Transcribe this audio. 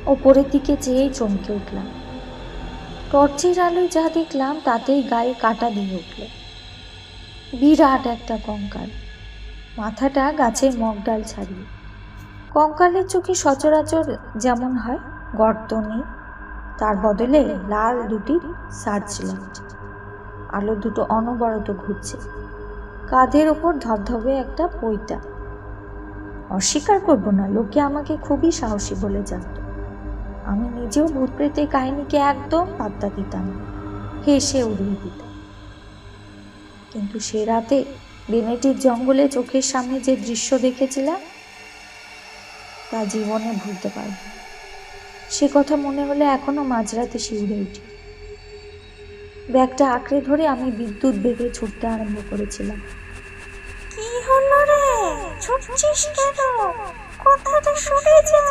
ওপরের দিকে চেয়েই চমকে উঠলাম। টর্চের আলোয় যা দেখলাম তাতেই গায়ে কাঁটা দিয়ে উঠল। বিরাট একটা কঙ্কাল, মাথাটা গাছের মগডাল ছাড়িয়ে। কঙ্কালের চোখে সচরাচর যেমন হয় গর্ত নেই, তার বদলে লাল দুটি সার্চ লাইট। আলো দুটো অনবরত ঘুরছে। কাঁধের ওপর ধবধবে একটা পৈতা। অস্বীকার করব না, লোকে আমাকে খুবই সাহসী বলে জানত। আমি নিজেও ভূত প্রেতের কাহিনীকে একদম পাত্তা দিতাম না, হেসে উড়িয়ে দিতাম। কিন্তু সে রাতে বেনেটির জঙ্গলে চোখের সামনে যে দৃশ্য দেখেছিলাম তা জীবনে ভুলতে পারব না। সে কথা মনে হলে এখনো মাঝরাতে শিউরে উঠি। ব্যাগটা আঁকড়ে ধরে আমি বিদ্যুৎ বেগে ছুটতে আরম্ভ করেছিলাম। কি হলো রে? ছুটছিস কেন? কথাটা শুনে যা।